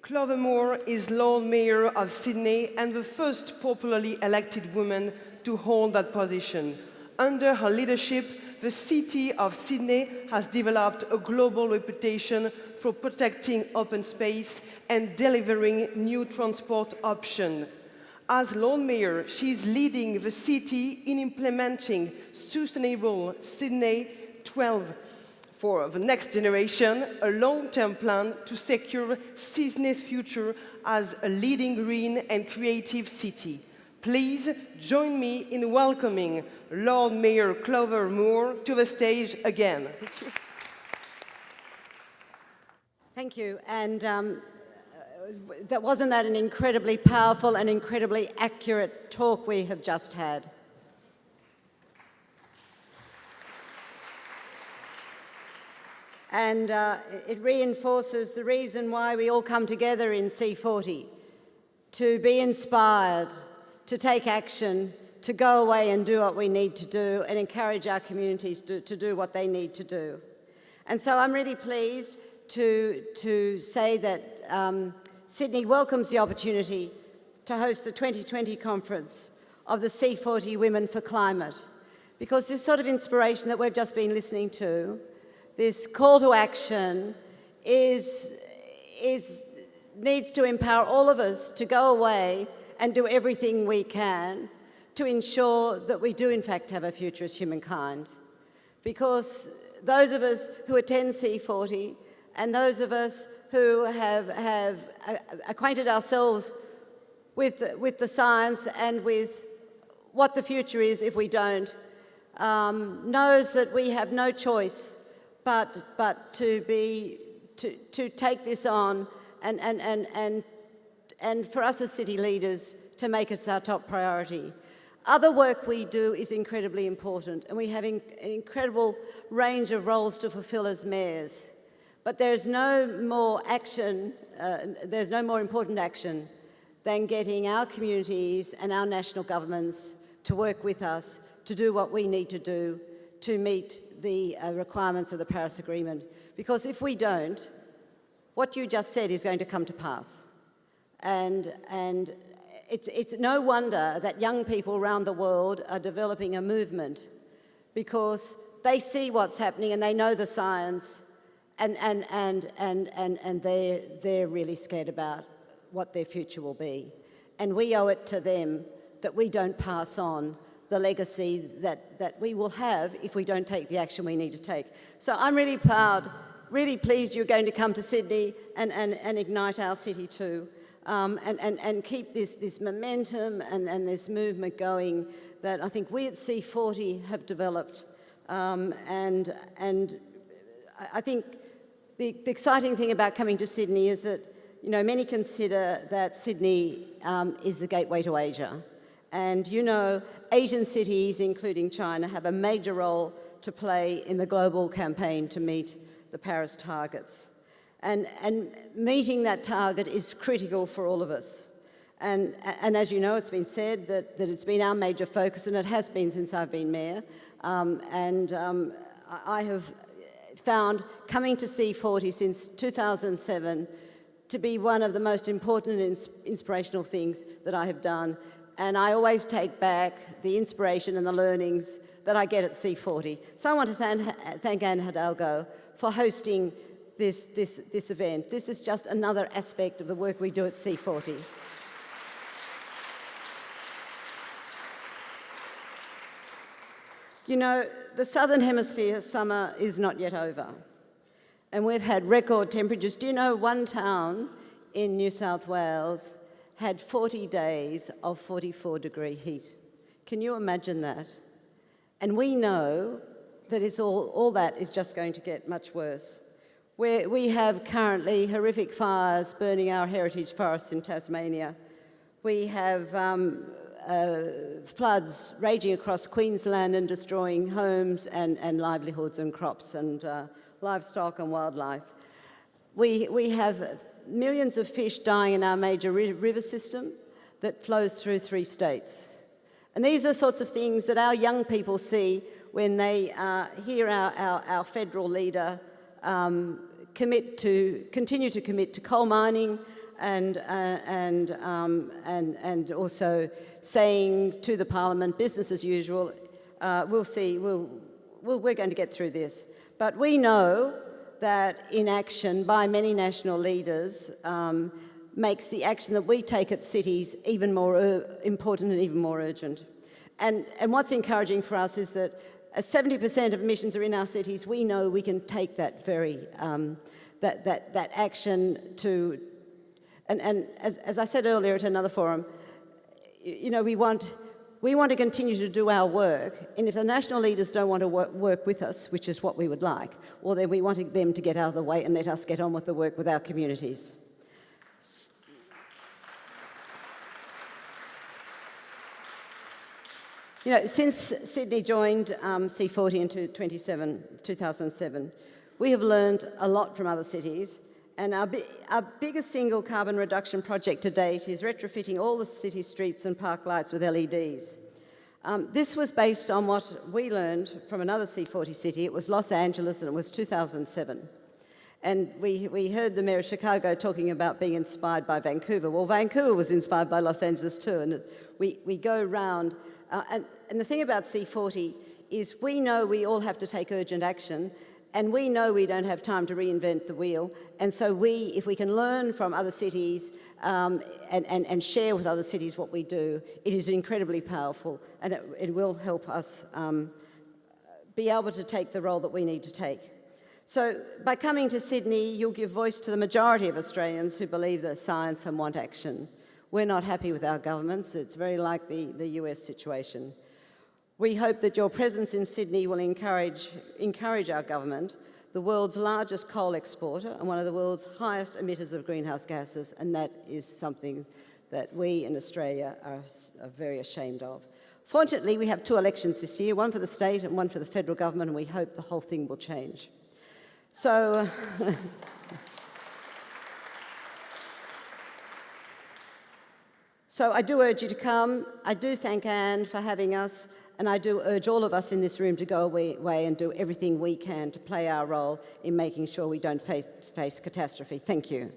Clover Moore is Lord Mayor of Sydney and the first popularly elected woman to hold that position. Under her leadership, the city of Sydney has developed a global reputation for protecting open space and delivering new transport options. As Lord Mayor, she is leading the city in implementing Sustainable Sydney 12 for the next generation, a long-term plan to secure Sydney's future as a leading green and creative city. Please join me in welcoming Lord Mayor Clover Moore to the stage again. Thank you. Thank you. And wasn't that an incredibly powerful and incredibly accurate talk we have just had? And it reinforces the reason why we all come together in C40, to be inspired, to take action, to go away and do what we need to do and encourage our communities to do what they need to do. And so I'm really pleased to say that Sydney welcomes the opportunity to host the 2020 conference of the C40 Women for Climate, because this sort of inspiration that we've just been listening to, this call to action needs to empower all of us to go away and do everything we can to ensure that we do in fact have a future as humankind. Because those of us who attend C40 and those of us who have acquainted ourselves with the science and with what the future is if we don't, knows that we have no choice but to take this on and for us as city leaders to make it our top priority. Other work we do is incredibly important, and we have an incredible range of roles to fulfil as mayors. But there's no more action, there's no more important action than getting our communities and our national governments to work with us to do what we need to do to meet the requirements of the Paris Agreement. Because if we don't, what you just said is going to come to pass. And it's no wonder that young people around the world are developing a movement, because they see what's happening and they know the science, and they're really scared about what their future will be. And we owe it to them that we don't pass on the legacy that we will have if we don't take the action we need to take. So I'm really proud, really pleased you're going to come to Sydney and ignite our city too, and keep this momentum and this movement going that I think we at C40 have developed. And I think the exciting thing about coming to Sydney is that, you know, many consider that Sydney is the gateway to Asia. And you know, Asian cities, including China, have a major role to play in the global campaign to meet the Paris targets. And meeting that target is critical for all of us. And as you know, it's been said that it's been our major focus, and it has been since I've been mayor. I have found coming to C40 since 2007 to be one of the most important and inspirational things that I have done. And I always take back the inspiration and the learnings that I get at C40. So I want to thank Anne Hidalgo for hosting this event. This is just another aspect of the work we do at C40. You know, the Southern Hemisphere summer is not yet over, and we've had record temperatures. Do you know one town in New South Wales had 40 days of 44-degree heat? Can you imagine that? And we know that it's all that is just going to get much worse. We have currently horrific fires burning our heritage forests in Tasmania. We have floods raging across Queensland and destroying homes and livelihoods and crops and livestock and wildlife. We have millions of fish dying in our major river system that flows through 3 states. And these are the sorts of things that our young people see when they hear our federal leader continue to commit to coal mining and also saying to the Parliament, business as usual, we'll see, we're going to get through this. But we know that inaction by many national leaders makes the action that we take at cities even more important and even more urgent. And what's encouraging for us is that as 70% of emissions are in our cities, we know we can take that very, that action to, and as I said earlier at another forum, you know, we want to continue to do our work, and if the national leaders don't want to work with us, which is what we would like, well then we want them to get out of the way and let us get on with the work with our communities. You know, since Sydney joined C40 in 2007, we have learned a lot from other cities, and our biggest single carbon reduction project to date is retrofitting all the city streets and park lights with LEDs. This was based on what we learned from another C40 city. It was Los Angeles, and it was 2007. And we heard the Mayor of Chicago talking about being inspired by Vancouver. Well, Vancouver was inspired by Los Angeles too, and we go round. And the thing about C40 is we know we all have to take urgent action, and we know we don't have time to reinvent the wheel. And so if we can learn from other cities and share with other cities what we do, it is incredibly powerful, and it will help us be able to take the role that we need to take. So by coming to Sydney, you'll give voice to the majority of Australians who believe the science and want action. We're not happy with our governments. It's very like the US situation. We hope that your presence in Sydney will encourage our government, the world's largest coal exporter and one of the world's highest emitters of greenhouse gases, and that is something that we in Australia are very ashamed of. Fortunately, we have 2 elections this year, one for the state and one for the federal government, and we hope the whole thing will change. So, so I do urge you to come. I do thank Anne for having us, and I do urge all of us in this room to go away and do everything we can to play our role in making sure we don't face catastrophe. Thank you.